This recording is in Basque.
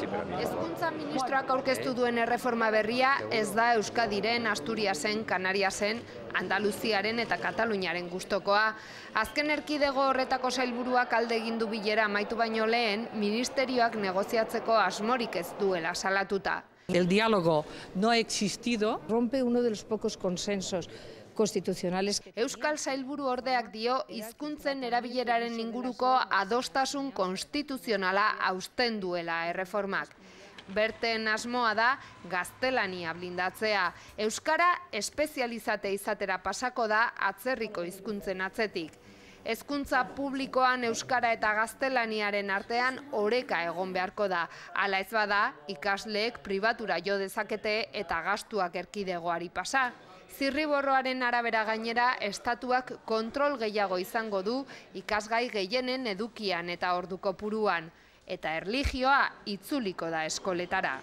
Hezkuntza ministroak aurkeztu duen erreforma berria ez da Euskadiren, Asturiasen, Kanariasen, Andaluziaren eta Kataluniaren gustokoa. Azken erkidego horretako sailburuak alde egin du bilera amaitu baino lehen, ministerioak negoziatzeko asmorik ez duela salatuta. El diálogo no ha existido. Rompe uno de los pocos consensos constitucionales. Euskal Sailburu ordeak dio hizkuntzen erabileraren inguruko adostasun konstituzionala hausten duela erreformak. Berten asmoa da gaztelania blindatzea. Euskara espezializate izatera pasako da atzerriko hizkuntzen atzetik. Hezkuntza publikoan euskara eta gaztelaniaren artean oreka egon beharko da. Hala ez bada, ikasleek pribatura jo dezakete eta gastuak erkidegoari pasa. Zirriborroaren arabera gainera, estatuak kontrol gehiago izango du ikasgai gehienen edukian eta ordu kopuruan. Eta erlijioa itzuliko da eskoletara.